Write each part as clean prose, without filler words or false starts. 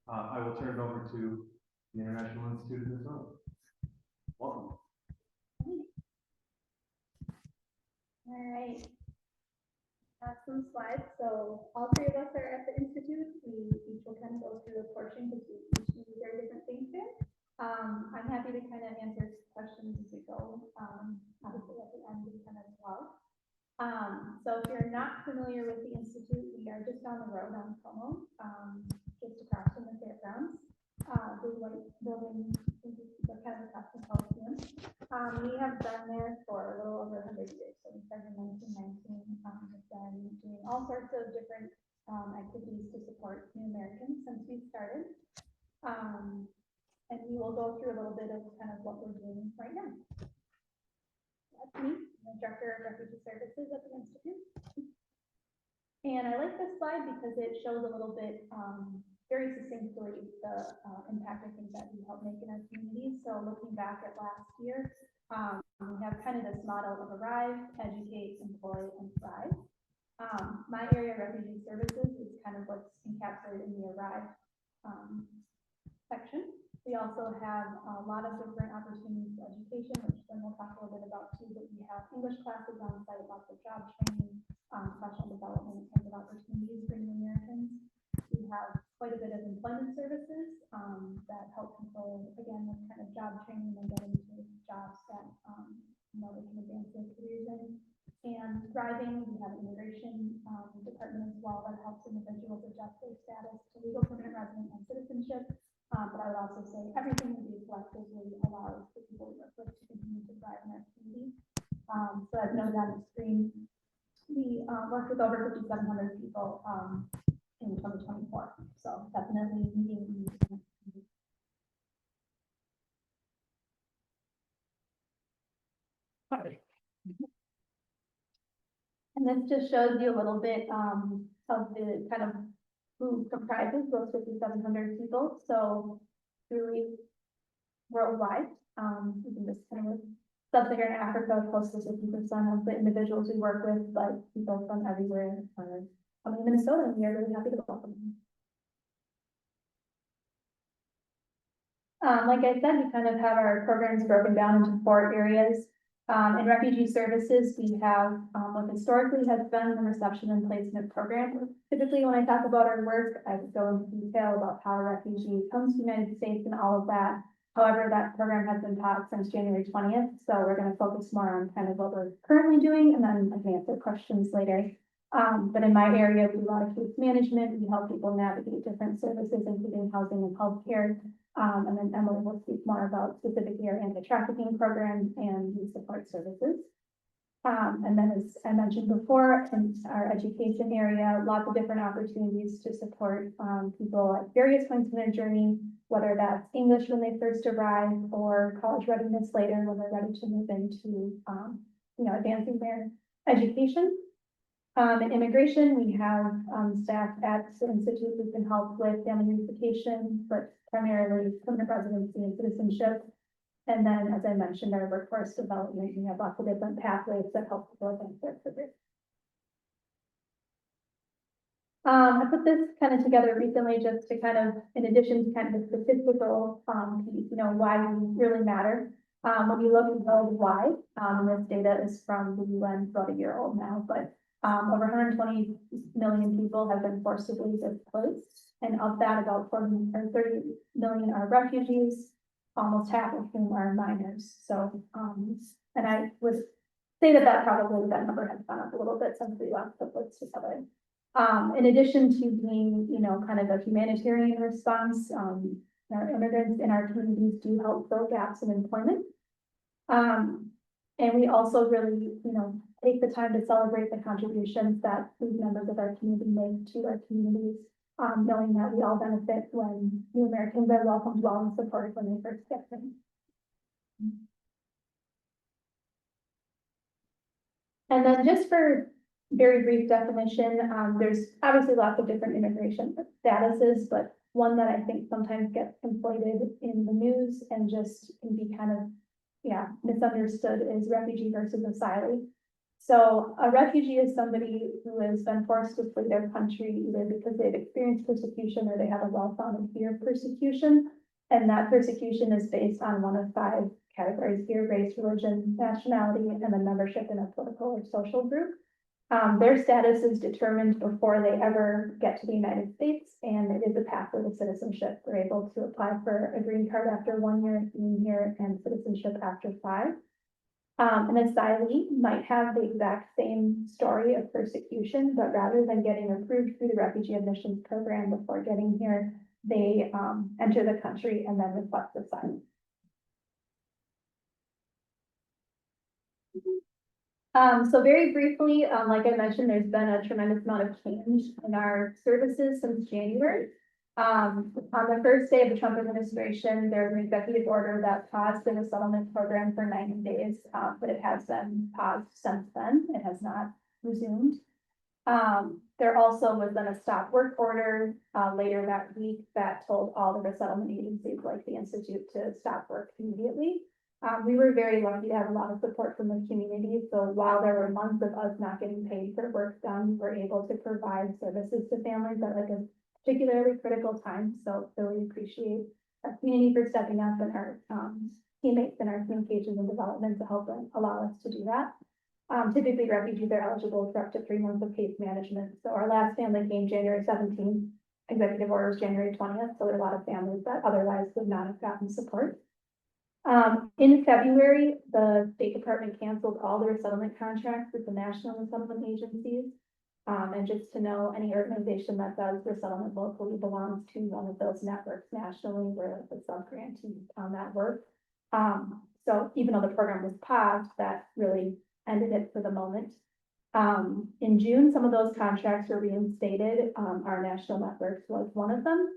I will turn it over to the International Institute of Minnesota. Welcome. All right. Have some slides. So all three of us are at the Institute. We each will kind of go through a portion because we each do very different things here. I'm happy to kind of answer questions as we go. Obviously at the end we can as well. So if you're not familiar with the Institute, we are just down the road on Como, just across from the fairgrounds. The white building is kind of across the Coliseum. We have been there for a little over 100 years. So we started in 1919. We've been doing all sorts of different activities to support new Americans since we started. And we will go through a little bit of kind of what we're doing right now. That's me, I'm the Director of Refugee Services at the Institute. And I like this slide because it shows a little bit very succinctly the impact I think that we help make in our communities. So looking back at last year, we have kind of this model of arrive, educate, employ, and thrive. My area, Refugee Services, is kind of what's encapsulated in the arrive section. We also have a lot of different opportunities for education, which then we'll talk a little bit about too, but we have English classes on site, lots of job training, professional development kinds of opportunities for new Americans. We have quite a bit of employment services that help people, again, with kind of job training and get into jobs that they can advance their careers in. And thriving, we have an immigration department as well that helps individuals adjust their status to legal permanent resident and citizenship. But I would also say everything we do collectively allows the people we work with to continue to thrive in our community. So as noted on the screen, we worked with over 5,700 people in 2024. So definitely meeting the needs. And this just shows you a little bit of the kind of who comprises those 5,700 people. So really worldwide, we can just kind of sub-Saharan Africa, close to 50% of the individuals we work with, but people from everywhere are coming to Minnesota, and we are really happy to welcome them. Like I said, we kind of have our programs broken down into 4 areas. In Refugee Services, we have what historically has been the reception and placement program. Typically, when I talk about our work, I would go into detail about how a refugee comes to the United States and all of that. However, that program has been taught since January 20th, so we're going to focus more on kind of what we're currently doing, and then I can answer questions later. But in my area, we do a lot of case management. We help people navigate different services, including housing and healthcare. And then Emily will speak more about specifically our anti-trafficking program and youth support services. And then, as I mentioned before, in our education area, lots of different opportunities to support people at various points in their journey, whether that's English when they first arrive or college readiness later when they're ready to move into, advancing their education. In immigration, we have staff at the Institute who can help with family reunification, but primarily permanent residency and citizenship. And then, as I mentioned, our workforce development, we have lots of different pathways that help people advance their career. I put this kind of together recently just to kind of, in addition to kind of the statistical piece, why we really matter. When you look at why, this data is from the UN, about a year old now, but over 120 million people have been forcibly displaced, and of that, about 30 million are refugees, almost half of whom are minors. So, and I would say that probably that number has gone up a little bit since we last put this together. In addition to being, kind of a humanitarian response, our immigrants in our communities do help fill gaps in employment. And we also really, take the time to celebrate the contributions that these members of our community make to our communities, knowing that we all benefit when new Americans are welcomed well and supported when they first get here. And then just for very brief definition, there's obviously lots of different immigration statuses, but one that I think sometimes gets conflated in the news and just can be kind of, misunderstood is refugee versus asylee. So a refugee is somebody who has been forced to flee their country either because they've experienced persecution or they have a well-founded fear of persecution. And that persecution is based on one of 5 categories: fear, race, religion, nationality, and then membership in a political or social group. Their status is determined before they ever get to the United States, and it is a pathway to citizenship. They're able to apply for a green card after 1 year of being here and citizenship after 5. An asylee might have the exact same story of persecution, but rather than getting approved through the refugee admissions program before getting here, they enter the country and then request asylum. So very briefly, like I mentioned, there's been a tremendous amount of change in our services since January. On the first day of the Trump administration, there was an executive order that paused the resettlement program for 90 days, but it has been paused since then. It has not resumed. There also was then a stop work order later that week that told all the resettlement agencies like the Institute to stop work immediately. We were very lucky to have a lot of support from the community. So while there were months of us not getting paid for work done, we were able to provide services to families at like a particularly critical time. So really appreciate our community for stepping up and our teammates in our communications and development to help allow us to do that. Typically refugees are eligible for up to 3 months of case management. So our last family came January 17th, executive order was January 20th. So there are a lot of families that otherwise would not have gotten support. In February, the State Department canceled all the resettlement contracts with the national resettlement agencies. And just to know, any organization that does resettlement locally belongs to one of those networks nationally. We're the sub-grantee on that work. So even though the program was paused, that really ended it for the moment. In June, some of those contracts were reinstated. Our national networks was one of them.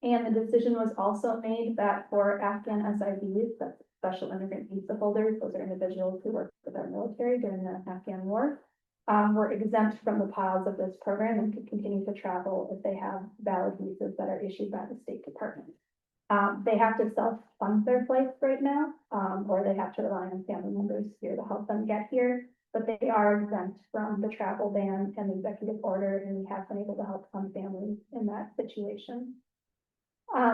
And the decision was also made that for Afghan SIVs, that's special immigrant visa holders, those are individuals who worked with our military during the Afghan war, were exempt from the pause of this program and could continue to travel if they have valid visas that are issued by the State Department. They have to self-fund their flights right now, or they have to rely on family members here to help them get here, but they are exempt from the travel ban and the executive order, and we have been able to help some families in that situation.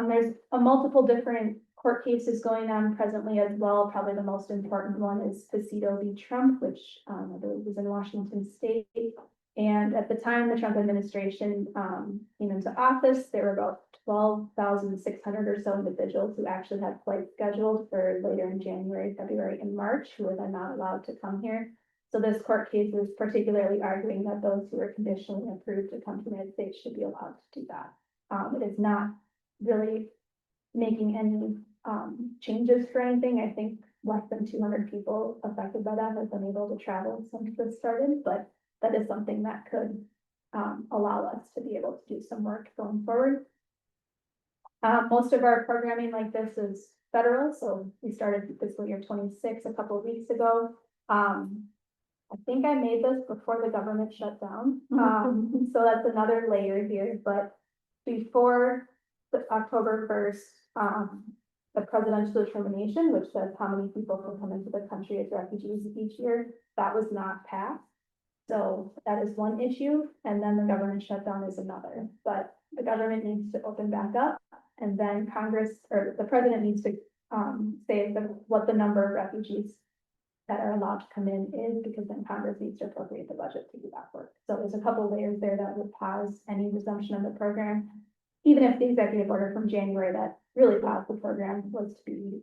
There's multiple different court cases going on presently as well. Probably the most important one is Pasito v. Trump, which I believe was in Washington State. And at the time the Trump administration came into office, there were about 12,600 or so individuals who actually had flights scheduled for later in January, February, and March, who were then not allowed to come here. So this court case is particularly arguing that those who are conditionally approved to come to the United States should be allowed to do that. It is not really making any changes for anything. I think less than 200 people affected by that have been able to travel since this started, but that is something that could allow us to be able to do some work going forward. Most of our programming like this is federal, so we started fiscal year 26 a couple of weeks ago. I think I made this before the government shut down, so that's another layer here, but before October 1st, the presidential determination, which says how many people can come into the country as refugees each year, that was not passed. So that is one issue, and then the government shutdown is another. But the government needs to open back up, and then Congress or the president needs to say what the number of refugees that are allowed to come in is, because then Congress needs to appropriate the budget to do that work. So there's a couple layers there that would pause any resumption of the program. Even if the executive order from January that really paused the program was to be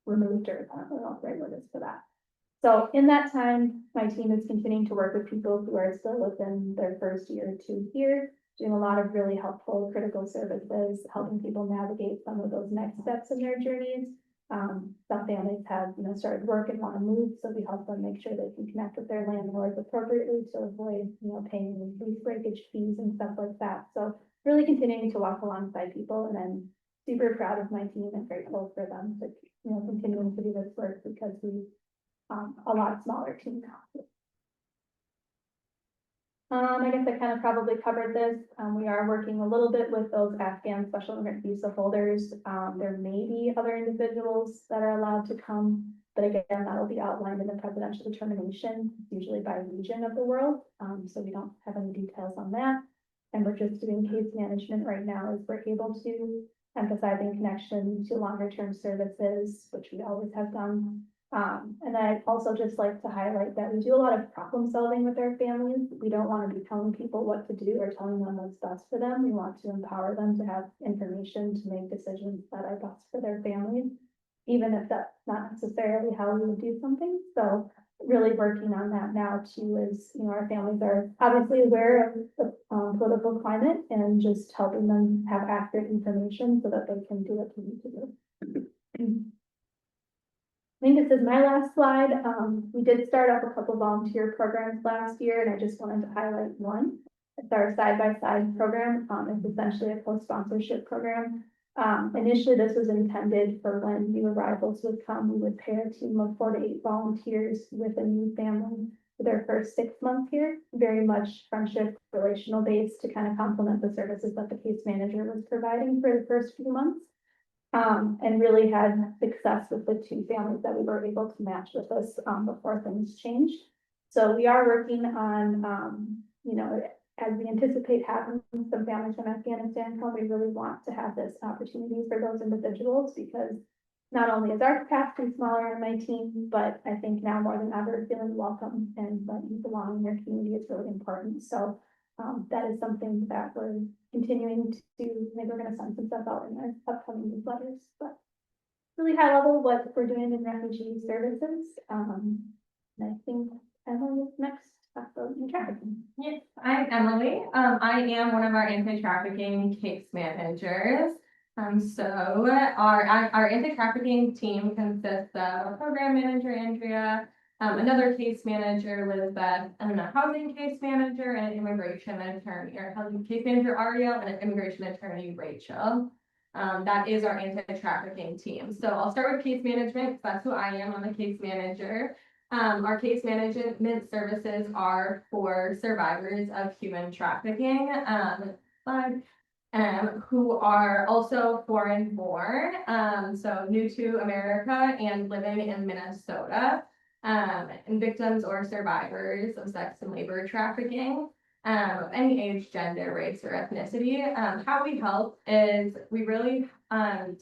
removed, or I don't know what the right word is for that. So in that time, my team is continuing to work with people who are still within their first year or 2 here, doing a lot of really helpful critical services, helping people navigate some of those next steps in their journeys. Some families have, started work and want to move, so we help them make sure they can connect with their landlords appropriately to avoid, paying lease breakage fees and stuff like that. So really continuing to walk alongside people, and I'm super proud of my team and grateful for them to, continuing to do this work, because we a lot smaller team now. I guess I kind of probably covered this. We are working a little bit with those Afghan special immigrant visa holders. There may be other individuals that are allowed to come, but again, that'll be outlined in the presidential determination, usually by region of the world. So we don't have any details on that. And we're just doing case management right now as we're able to, emphasizing connection to longer term services, which we always have done. And I'd also just like to highlight that we do a lot of problem solving with our families. We don't want to be telling people what to do or telling them what's best for them. We want to empower them to have information to make decisions that are best for their families, even if that's not necessarily how we would do something. So really working on that now too is, our families are obviously aware of the political climate and just helping them have accurate information so that they can do what they need to do. I think this is my last slide. We did start up a couple volunteer programs last year, and I just wanted to highlight one. It's our side-by-side program. It's essentially a co-sponsorship program. Initially, this was intended for when new arrivals would come. We would pair a team of 4 to 8 volunteers with a new family for their first 6 months here. Very much friendship, relational based to kind of complement the services that the case manager was providing for the first few months. And really had success with the 2 families that we were able to match with us before things changed. So we are working on, as we anticipate having some families from Afghanistan come, we really want to have this opportunity for those individuals, because not only is our capacity smaller in my team, but I think now more than ever, feeling welcome and that you belong in your community is really important. So that is something that we're continuing to do. Maybe we're going to send some stuff out in our upcoming newsletters, but really high level what we're doing in refugee services. And I think Emily is next after trafficking. Yes, I'm Emily. I am one of our anti-trafficking case managers. So our anti-trafficking team consists of a program manager, Andrea, another case manager, Elizabeth, and a housing case manager and an immigration attorney, or housing case manager, Ariel, and an immigration attorney, Rachel. That is our anti-trafficking team. So I'll start with case management, because that's who I am. I'm a case manager. Our case management services are for survivors of human trafficking, who are also foreign born, so new to America and living in Minnesota, and victims or survivors of sex and labor trafficking, any age, gender, race, or ethnicity. How we help is we really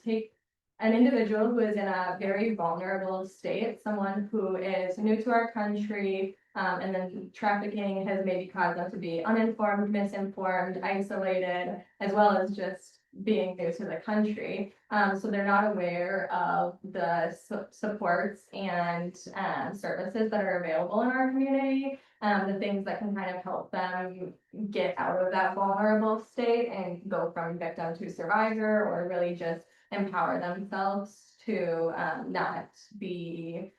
take an individual who is in a very vulnerable state, someone who is new to our country, and then trafficking has maybe caused them to be uninformed, misinformed, isolated, as well as just being new to the country. So they're not aware of the supports and services that are available in our community, the things that can kind of help them get out of that vulnerable state and go from victim to survivor, or really just empower themselves to not be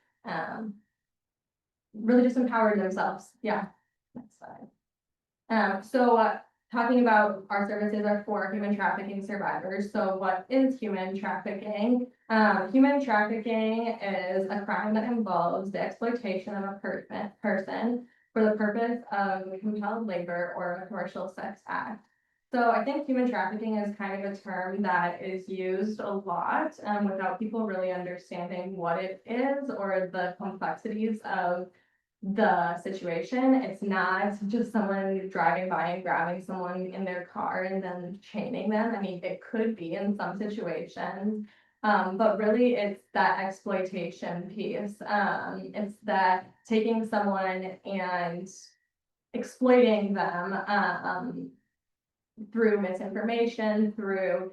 really just empower themselves. Yeah, next slide. Talking about our services are for human trafficking survivors. So what is human trafficking? Human trafficking is a crime that involves the exploitation of a person for the purpose of compelled labor or a commercial sex act. So I think human trafficking is kind of a term that is used a lot without people really understanding what it is or the complexities of the situation. It's not just someone driving by and grabbing someone in their car and then chaining them. I mean, it could be in some situations, but really it's that exploitation piece. It's that taking someone and exploiting them through misinformation, through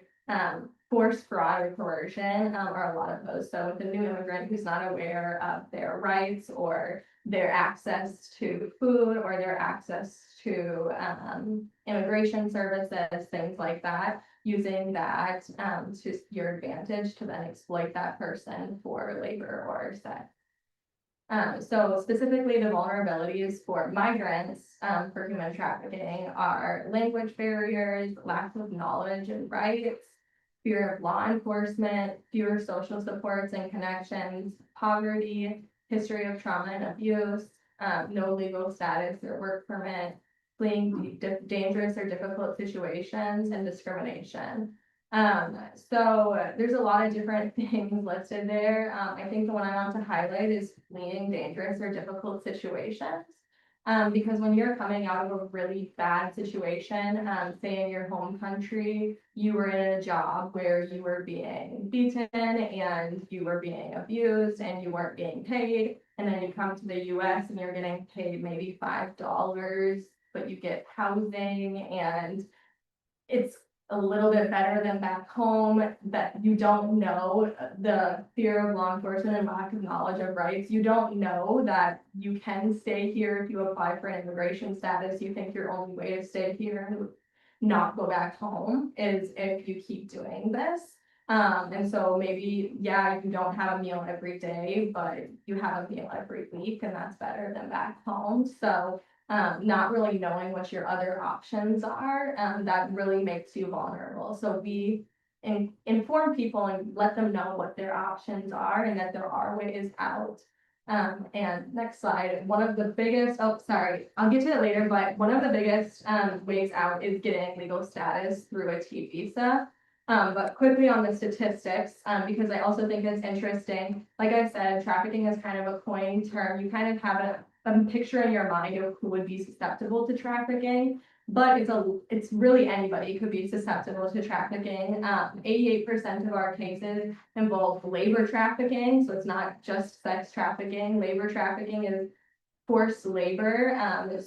force, fraud, or coercion, are a lot of those. So with a new immigrant who's not aware of their rights or their access to food or their access to immigration services, things like that, using that to your advantage to then exploit that person for labor or sex. So specifically the vulnerabilities for migrants for human trafficking are language barriers, lack of knowledge and rights, fear of law enforcement, fewer social supports and connections, poverty, history of trauma and abuse, no legal status or work permit, fleeing dangerous or difficult situations, and discrimination. So there's a lot of different things listed there. I think the one I want to highlight is fleeing dangerous or difficult situations. Because when you're coming out of a really bad situation, say in your home country, you were in a job where you were being beaten and you were being abused and you weren't being paid, and then you come to the US and you're getting paid maybe $5, but you get housing and it's a little bit better than back home, that you don't know the fear of law enforcement and lack of knowledge of rights. You don't know that you can stay here if you apply for immigration status. You think your only way to stay here and not go back home is if you keep doing this. And so maybe, yeah, you don't have a meal every day, but you have a meal every week, and that's better than back home. So not really knowing what your other options are, that really makes you vulnerable. So we inform people and let them know what their options are and that there are ways out. And next slide, one of the biggest, oh, sorry, I'll get to it later, but one of the biggest ways out is getting legal status through a T visa. But quickly on the statistics, because I also think it's interesting, like I said, trafficking is kind of a coined term. You kind of have a picture in your mind of who would be susceptible to trafficking, but it's really anybody could be susceptible to trafficking. 88% of our cases involve labor trafficking, so it's not just sex trafficking. Labor trafficking is forced labor,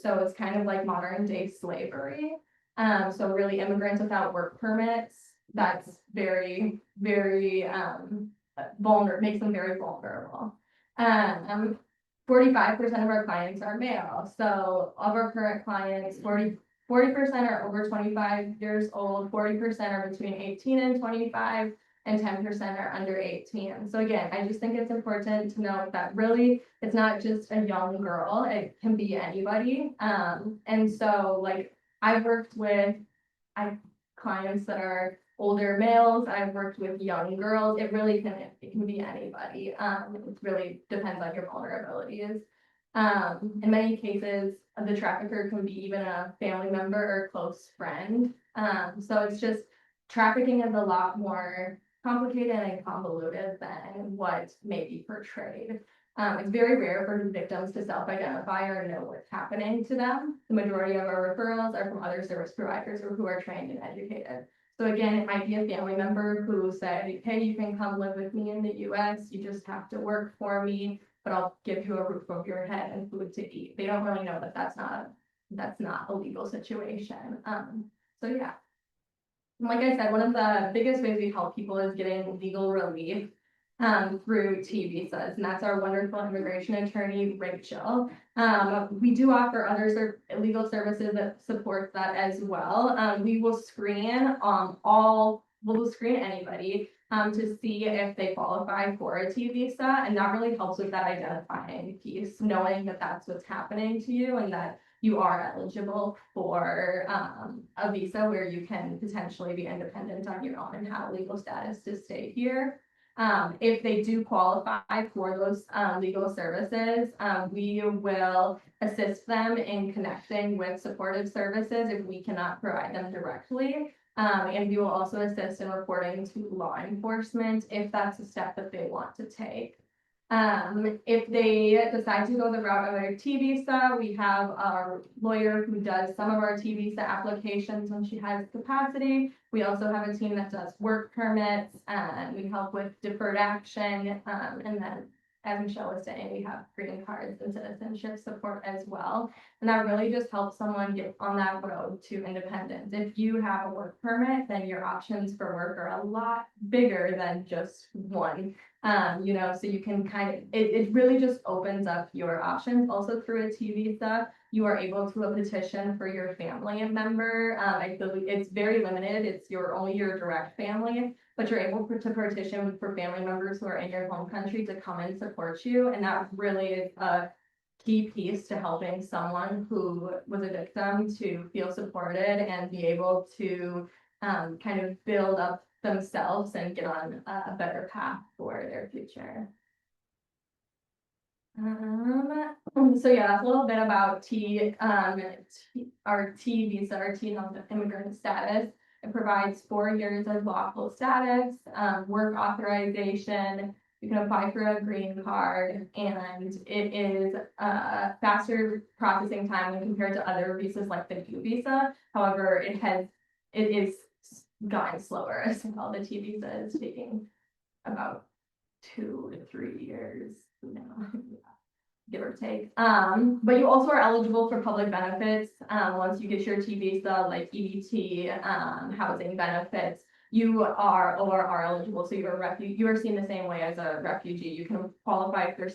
so it's kind of like modern day slavery. So really immigrants without work permits, that's very, very vulnerable, makes them very vulnerable. 45% of our clients are male. So of our current clients, 40% are over 25 years old, 40% are between 18 and 25, and 10% are under 18. So again, I just think it's important to note that really it's not just a young girl, it can be anybody. And so like I've worked with clients that are older males, I've worked with young girls. It really can be anybody. It really depends on your vulnerabilities. In many cases, the trafficker can be even a family member or close friend. So it's just trafficking is a lot more complicated and convoluted than what may be portrayed. It's very rare for victims to self-identify or know what's happening to them. The majority of our referrals are from other service providers or who are trained and educated. So again, it might be a family member who said, hey, you can come live with me in the US, you just have to work for me, but I'll give you a roof over your head and food to eat. They don't really know that that's not a legal situation. So yeah. Like I said, one of the biggest ways we help people is getting legal relief through T visas, and that's our wonderful immigration attorney, Rachel. We do offer other legal services that support that as well. We will screen we'll screen anybody to see if they qualify for a T visa, and that really helps with that identifying piece, knowing that that's what's happening to you and that you are eligible for a visa where you can potentially be independent on your own and have legal status to stay here. If they do qualify for those legal services, we will assist them in connecting with supportive services if we cannot provide them directly. And we will also assist in reporting to law enforcement if that's a step that they want to take. If they decide to go the route of a T visa, we have a lawyer who does some of our T visa applications when she has capacity. We also have a team that does work permits, and we help with deferred action. And then, as Michelle was saying, we have green cards and citizenship support as well. And that really just helps someone get on that road to independence. If you have a work permit, then your options for work are a lot bigger than just one. So you can it really just opens up your options. Also through a T visa, you are able to petition for your family member. I believe it's very limited. It's only your direct family, but you're able to petition for family members who are in your home country to come and support you. And that really is a key piece to helping someone who was a victim to feel supported and be able to kind of build up themselves and get on a better path for their future. So yeah, that's a little bit about our T visa, our T health immigrant status. It provides 4 years of lawful status, work authorization. You can apply for a green card, and it is a faster processing time when compared to other visas like the U visa. However, it is gotten slower as well. The T visa is taking about 2 to 3 years now. Give or take. But you also are eligible for public benefits, once you get your T visa, like EBT, housing benefits. You are eligible, so you are seen the same way as a refugee. You can qualify for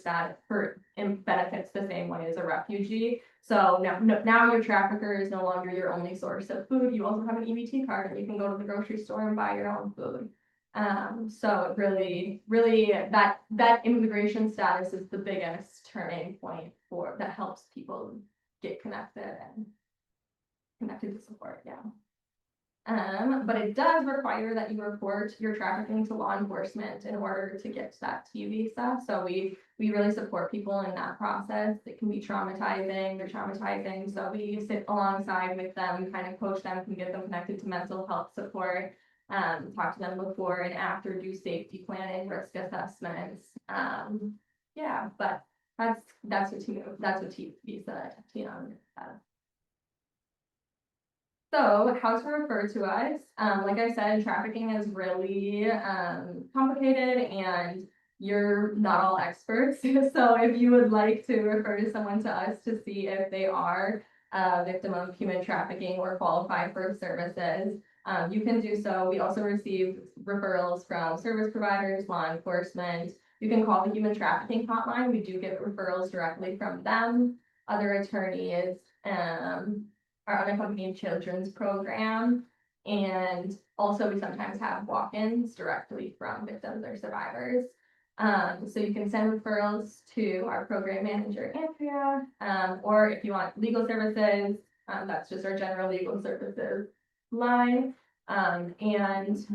benefits the same way as a refugee. So now your trafficker is no longer your only source of food. You also have an EBT card, and you can go to the grocery store and buy your own food. So it really, that immigration status is the biggest turning point that helps people get connected to support, yeah. But it does require that you report your trafficking to law enforcement in order to get that T visa. So we really support people in that process. It can be traumatizing, so we sit alongside with them, kind of coach them, can get them connected to mental health support. Talk to them before and after, do safety planning, risk assessments. Yeah, but that's what T visa, So how to refer to us? Like I said, trafficking is really complicated, and you're not all experts. So if you would like to refer to someone to us to see if they are a victim of human trafficking or qualify for services, you can do so. We also receive referrals from service providers, law enforcement. You can call the human trafficking hotline. We do get referrals directly from them. Other attorneys, our unaccompanied children's program, and also we sometimes have walk-ins directly from victims or survivors. So you can send referrals to our program manager, Andrea, or if you want legal services, that's just our general legal services line. And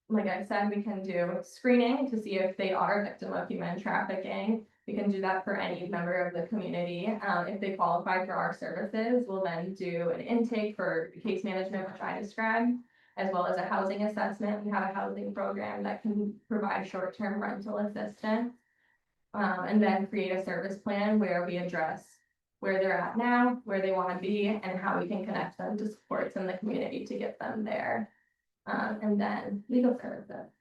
like I said, we can do screening to see if they are a victim of human trafficking. We can do that for any member of the community. If they qualify for our services, we'll then do an intake for case management, which I described, as well as a housing assessment. We have a housing program that can provide short-term rental assistance, and then create a service plan where we address where they're at now, where they want to be, and how we can connect them to supports in the community to get them there. And then legal services.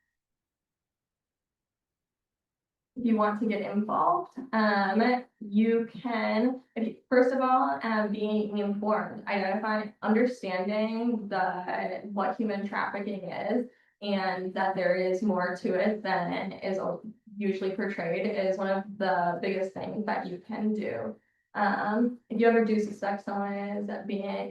If you want to get involved, you can, first of all, being informed, understanding what human trafficking is, and that there is more to it than is usually portrayed, is one of the biggest things that you can do. If you ever do suspect someone is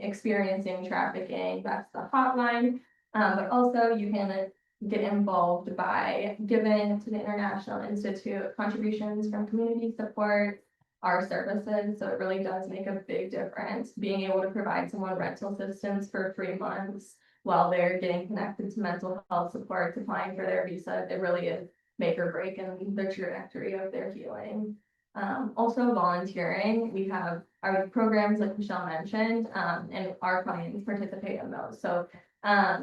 experiencing trafficking, that's the hotline. But also you can get involved by giving to the International Institute contributions from community support, our services. So it really does make a big difference. Being able to provide someone rental assistance for 3 months while they're getting connected to mental health support, applying for their visa, it really is make or break in the trajectory of their healing. Also volunteering, we have our programs like Michelle mentioned, and our clients participate in those. So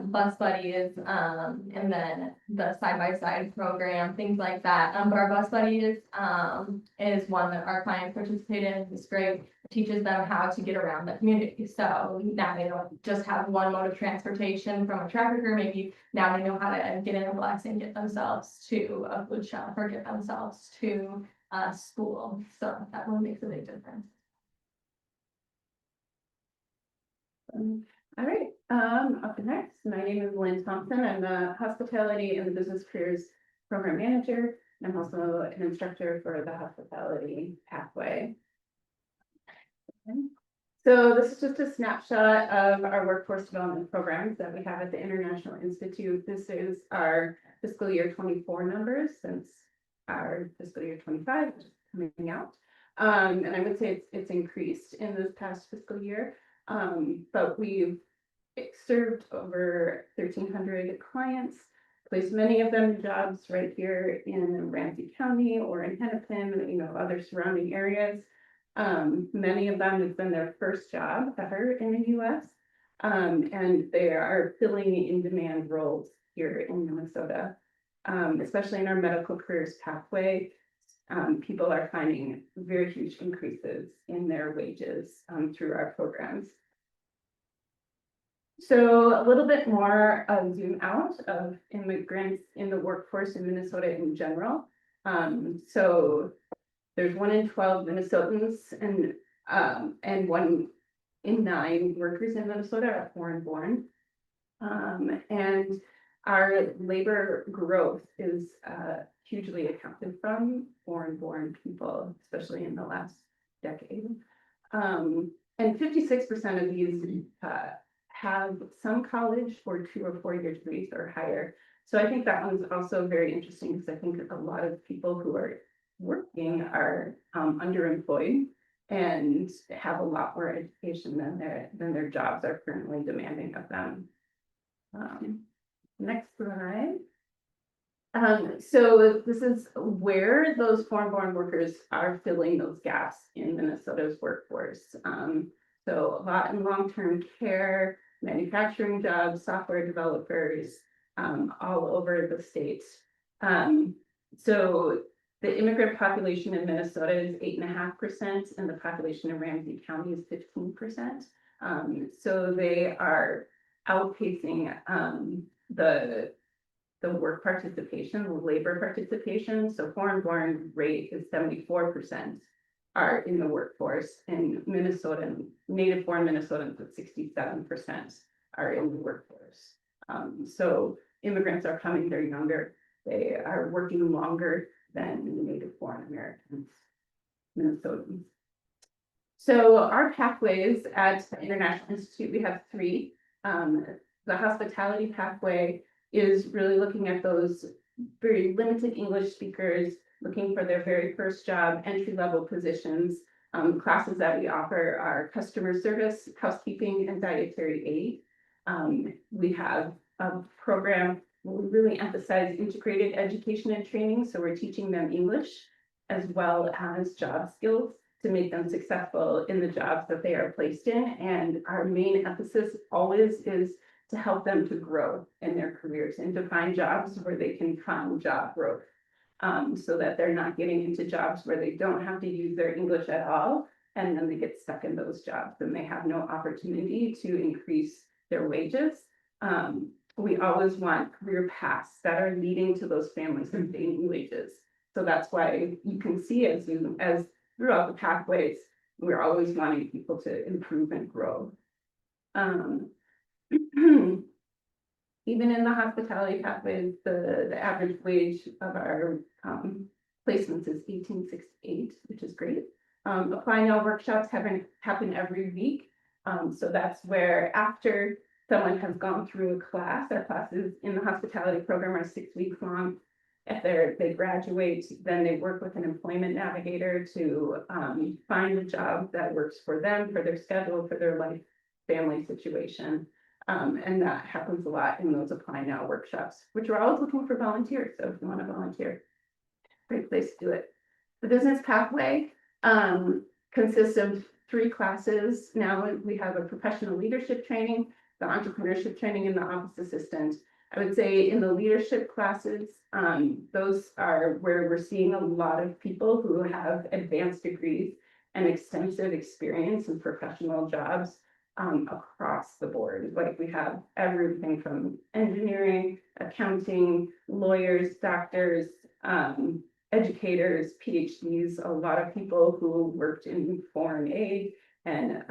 bus buddies, and then the side-by-side program, things like that. But our bus buddies is one that our clients participate in. It's great. It teaches them how to get around the community. So now they don't just have one mode of transportation from a trafficker. Maybe now they know how to get in a bus and get themselves to a food shop or get themselves to school. So that one makes a big difference. All right, up next, my name is Lynn Thompson. I'm the Hospitality and Business Careers Program Manager. I'm also an instructor for the Hospitality Pathway. Okay. So this is just a snapshot of our workforce development programs that we have at the International Institute. This is our fiscal year 24 numbers since our fiscal year 25 is coming out. And I would say it's increased in this past fiscal year. But we've served over 1,300 clients placed many of them in jobs right here in Ramsey County or in Hennepin, you know, other surrounding areas. Many of them have been their first job ever in the US. And they are filling in demand roles here in Minnesota, especially in our medical careers pathway. People are finding very huge increases in their wages through our programs. So a little bit more zoom out of immigrants in the workforce in Minnesota in general. So there's 1 in 12 Minnesotans and 1 in 9 workers in Minnesota are foreign born. And our labor growth is hugely accounted from foreign born people, especially in the last decade. And 56% of these have some college or 2 or 4 year degrees or higher. So I think that one's also very interesting because I think a lot of people who are working are underemployed and have a lot more education than their jobs are currently demanding of them. Next slide. So this is where those foreign-born workers are filling those gaps in Minnesota's workforce. So a lot in long-term care, manufacturing jobs, software developers, all over the state. So the immigrant population in Minnesota is 8.5%, and the population in Ramsey County is 15%. So they are outpacing the work participation, the labor participation. So foreign-born rate is 74% are in the workforce, and Minnesotan, native-born Minnesotans at 67% are in the workforce. So immigrants are coming, they're younger, they are working longer than native-born Americans, Minnesotans. So our pathways at the International Institute, we have 3. The hospitality pathway is really looking at those very limited English speakers looking for their very first job, entry-level positions. Classes that we offer are customer service, housekeeping, and dietary aid. We have a program where we really emphasize integrated education and training. So we're teaching them English as well as job skills to make them successful in the jobs that they are placed in. And our main emphasis always is to help them to grow in their careers and to find jobs where they can find job growth. So that they're not getting into jobs where they don't have to use their English at all, and then they get stuck in those jobs and they have no opportunity to increase their wages. We always want career paths that are leading to those families sustaining wages. So that's why you can see as throughout the pathways, we're always wanting people to improve and grow. Even in the hospitality pathways, the average wage of our placements is $18.68, which is great. Apply Now workshops happen every week. So that's where after someone has gone through a class, our classes in the hospitality program are 6 weeks long. If they graduate, then they work with an employment navigator to find a job that works for them, for their schedule, for their life, family situation. And that happens a lot in those Apply Now workshops, which we're always looking for volunteers. So if you want to volunteer, great place to do it. The business pathway consists of 3 classes. Now we have a professional leadership training, the entrepreneurship training, and the office assistant. I would say in the leadership classes, those are where we're seeing a lot of people who have advanced degrees and extensive experience in professional jobs. Across the board, like we have everything from engineering, accounting, lawyers, doctors, educators, PhDs, a lot of people who worked in foreign aid and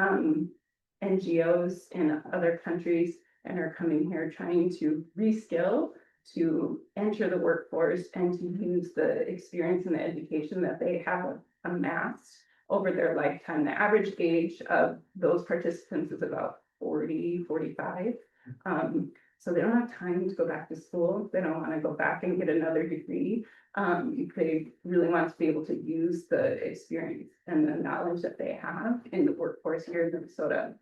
NGOs in other countries and are coming here trying to reskill, to enter the workforce and to use the experience and the education that they have amassed over their lifetime. The average age of those participants is about 40, 45. So they don't have time to go back to school. They don't want to go back and get another degree. They really want to be able to use the experience and the knowledge that they have in the workforce here in Minnesota.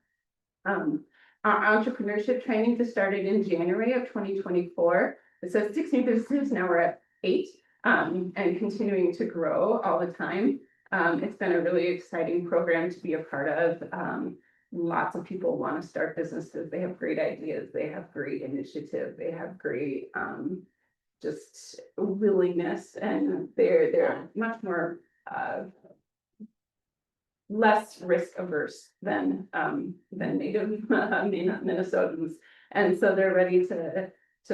Our entrepreneurship training just started in January of 2024. it says 6 new businesses, now we're at 8, and continuing to grow all the time. It's been a really exciting program to be a part of. Lots of people want to start businesses. They have great ideas. They have great initiative. They have great just willingness, and they're much more less risk averse than native Minnesotans, and so they're ready to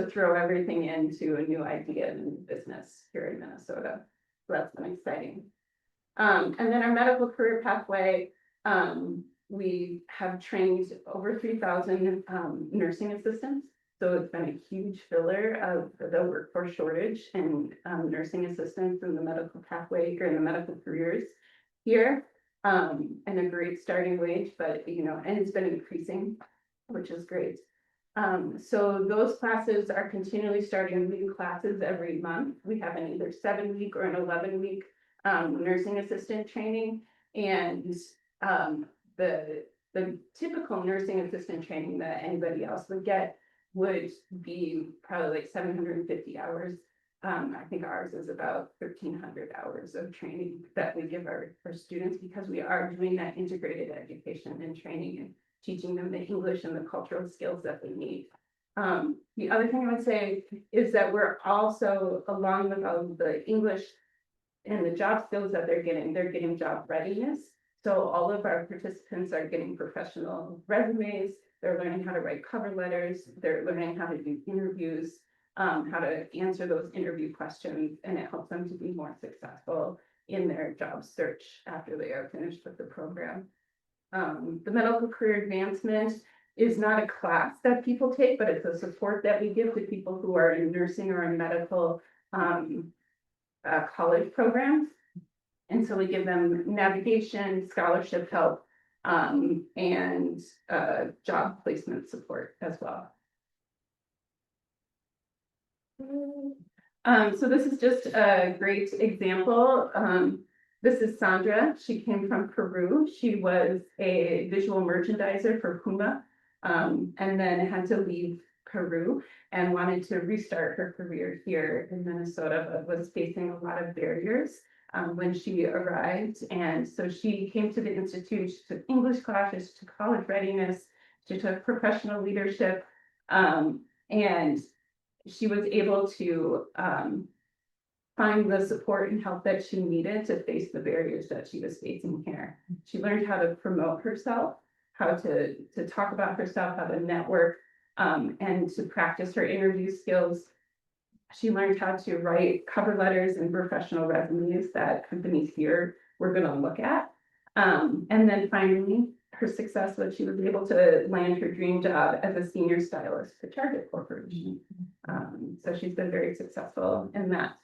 throw everything into a new idea and business here in Minnesota. So that's been exciting. And then our medical career pathway, we have trained over 3,000 nursing assistants. So it's been a huge filler of the workforce shortage in nursing assistants in the medical pathway or in the medical careers here. And a great starting wage, but and it's been increasing, which is great. So those classes are continually starting new classes every month. We have an either 7-week or an 11-week nursing assistant training, and the typical nursing assistant training that anybody else would get would be probably like 750 hours. I think ours is about 1,300 hours of training that we give our students, because we are doing that integrated education and training and teaching them the English and the cultural skills that they need. The other thing I would say is that we're also, along with all of the English and the job skills that they're getting job readiness. So all of our participants are getting professional resumes. They're learning how to write cover letters. They're learning how to do interviews, how to answer those interview questions, and it helps them to be more successful in their job search after they are finished with the program. The medical career advancement is not a class that people take, but it's a support that we give to people who are in nursing or in medical college programs. And so we give them navigation, scholarship help, and job placement support as well. So this is just a great example. This is Sandra. She came from Peru. She was a visual merchandiser for Puma, and then had to leave Peru and wanted to restart her career here in Minnesota, but was facing a lot of barriers when she arrived. And so she came to the Institute. She took English classes, she took college readiness, she took professional leadership, and she was able to find the support and help that she needed to face the barriers that she was facing here. She learned how to promote herself, how to talk about herself, how to network, and to practice her interview skills. She learned how to write cover letters and professional resumes that companies here were going to look at. And then finally, her success was she was able to land her dream job as a senior stylist for Target Corporation. So she's been very successful in that.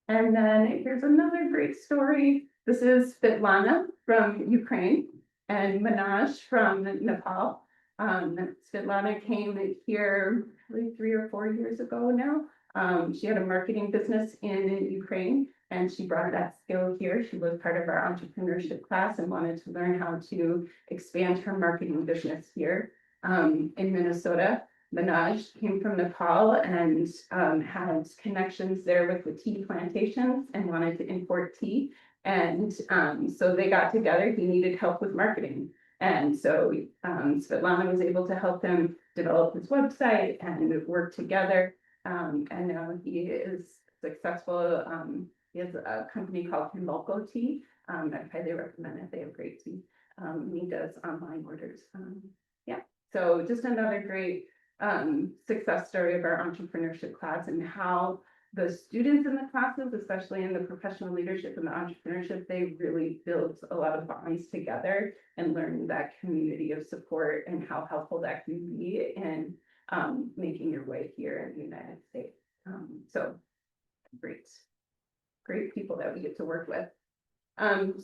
And then here's another great story. This is Svetlana from Ukraine and Manoj from Nepal. Svetlana came here probably 3 or 4 years ago now. She had a marketing business in Ukraine, and she brought that skill here. She was part of our entrepreneurship class and wanted to learn how to expand her marketing business here in Minnesota. Manoj came from Nepal and had connections there with the tea plantations and wanted to import tea. And so they got together. He needed help with marketing. And so Svetlana was able to help him develop his website and work together. And now he is successful. He has a company called Himoko Tea. I highly recommend it. They have great tea. He does online orders. Yeah, so just another great success story of our entrepreneurship class, and how the students in the classes, especially in the professional leadership and the entrepreneurship, they really build a lot of bonds together and learn that community of support and how helpful that can be in making your way here in the United States. So great people that we get to work with.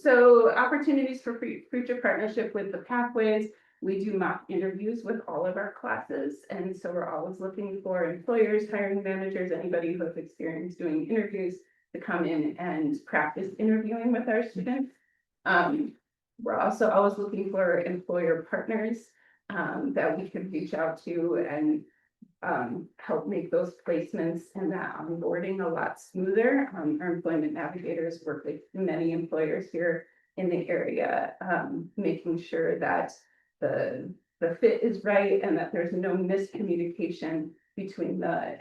So opportunities for future partnership with the pathways. We do mock interviews with all of our classes, and so we're always looking for employers, hiring managers, anybody who has experience doing interviews to come in and practice interviewing with our students. We're also always looking for employer partners that we can reach out to and help make those placements and that onboarding a lot smoother. Our employment navigators work with many employers here in the area, making sure that the fit is right and that there's no miscommunication between the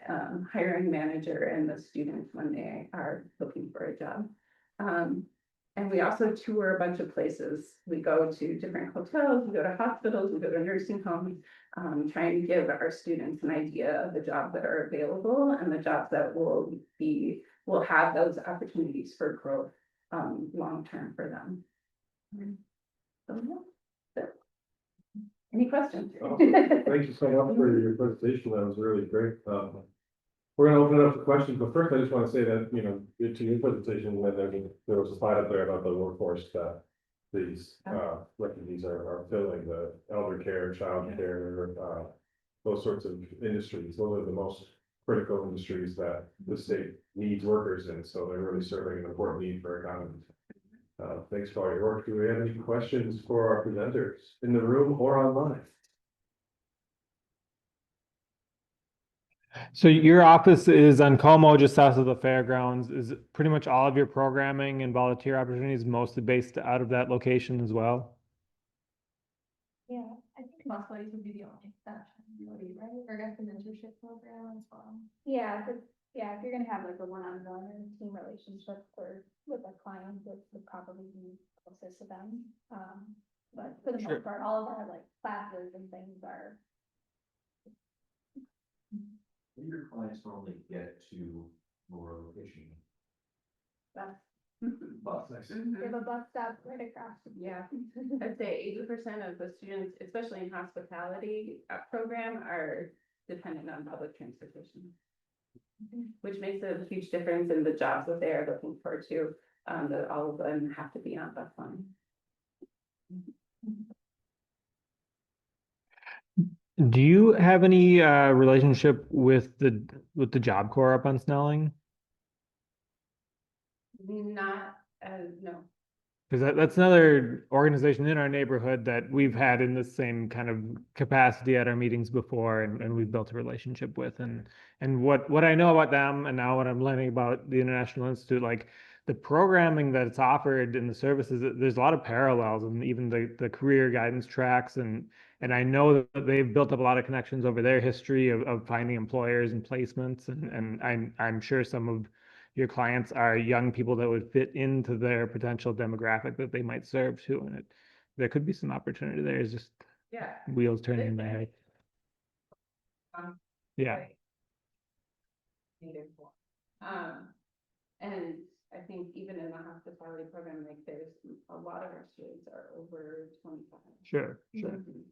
hiring manager and the student when they are looking for a job. And we also tour a bunch of places. We go to different hotels, we go to hospitals, we go to nursing homes, trying to give our students an idea of the jobs that are available and the jobs that will have those opportunities for growth long-term for them. So, yeah, that's it. Any questions? Thank you so much for your presentation. That was really great. We're gonna open it up for questions, but first I just want to say that, you know, to your presentation, when there was a slide up there about the workforce that these refugees are filling, the elder care, child care, those sorts of industries. Those are the most critical industries that the state needs workers in, so they're really serving an important need for our economy. Thanks for all your work. Do we have any questions for our presenters in the room or online? So your office is on Como, just south of the fairgrounds. Is pretty much all of your programming and volunteer opportunities mostly based out of that location as well? Yeah, I think most places would be the only exception, really, right? Or guess the mentorship program as well. yeah, if you're gonna have like a one-on-one or team relationship or with a client, it would probably be closest to them. But for the Sure. most part, all of our like classes and things are. When your clients normally get to your location? Bus. Bus, nice. We have a bus stop right across. Yeah, I'd say 80% of the students, especially in hospitality program, are dependent on public transportation. Which makes a huge difference in the jobs that they are looking for too, that all of them have to be on bus line. Do you have any relationship with the Job Corps up on Snelling? Not no. Because that's another organization in our neighborhood that we've had in the same kind of capacity at our meetings before, and we've built a relationship with. And what I know about them, and now what I'm learning about the International Institute, like the programming that's offered in the services, there's a lot of parallels, and even the career guidance tracks, and I know that they've built up a lot of connections over their history of finding employers and placements, and I'm sure some of your clients are young people that would fit into their potential demographic that they might serve too, and there could be some opportunity there. It's just Yeah. wheels turning in my head. Yeah. Right. And I think even in the hospitality program, like there's a lot of our students are over 25. Sure. Mhm.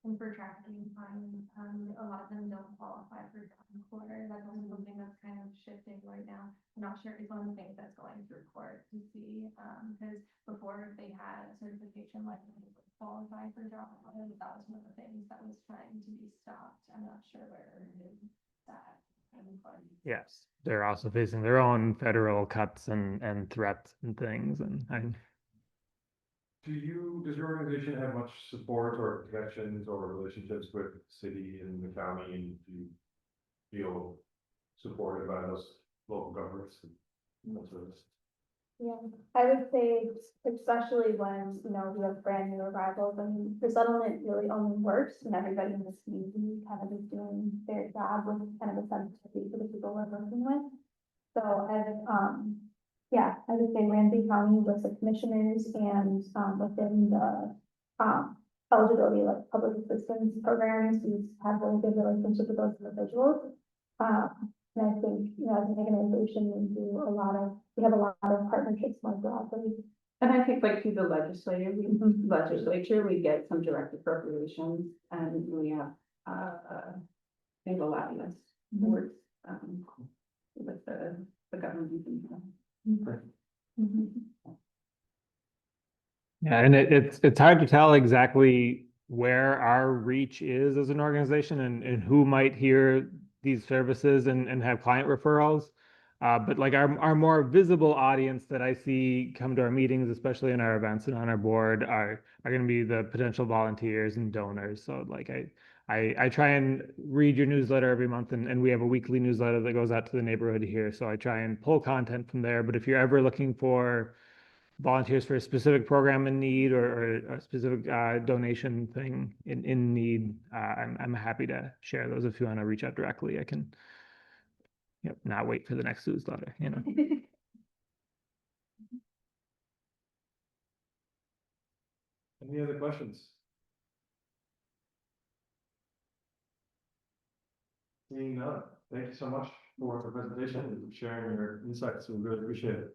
And for trafficking crime, a lot of them don't qualify for court. That's also something that's kind of shifting right now. I'm not sure it's one of the things that's going through court to see, because before they had a certification like they would qualify for job, and that was one of the things that was trying to be stopped. I'm not sure where that came from. Yes, they're also facing their own federal cuts and threats and things, and Does your organization have much support or connections or relationships with the city and the county, and do you feel supported by those local governments and that sort of stuff? Yeah, I would say especially when, you know, we have brand new arrivals, I mean, the settlement really only works when everybody in this community kind of is doing their job with kind of a sensitivity for the people we're working with. So yeah, I would say Ramsey County with the commissioners and within the eligibility like public assistance programs, we have really good relationship with those individuals. And I think, you know, as an organization, we have a lot of partnerships more broadly. And I think like through the legislature, we get some direct appropriations, and we have a lobbyist who works with the government. yeah, and it's hard to tell exactly where our reach is as an organization and who might hear these services and have client referrals. But like our more visible audience that I see come to our meetings, especially in our events and on our board, are going to be the potential volunteers and donors. So like I try and read your newsletter every month, and we have a weekly newsletter that goes out to the neighborhood here. So I try and pull content from there. But if you're ever looking for volunteers for a specific program in need or a specific donation thing in need, I'm happy to share those. If you want to reach out directly, I can, not wait for the next newsletter, Any other questions? Seeing none, thank you so much for the presentation and sharing your insights. We really appreciate it.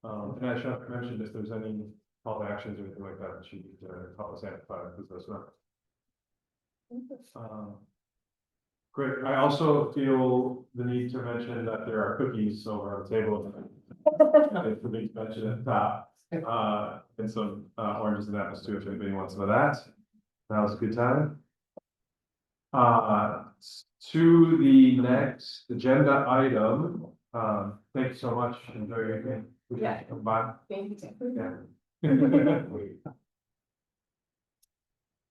And I should mention if there's any call to actions or anything like that, that you could help us amplify because that's not. Great. I also feel the need to mention that there are cookies over on the table. I forgot to mention at the top. And some oranges and apples too, if anybody wants some of that. That was a good time. To the next agenda item. Thank you so much. Enjoy your evening. Yeah. Bye. Thank you. Yeah.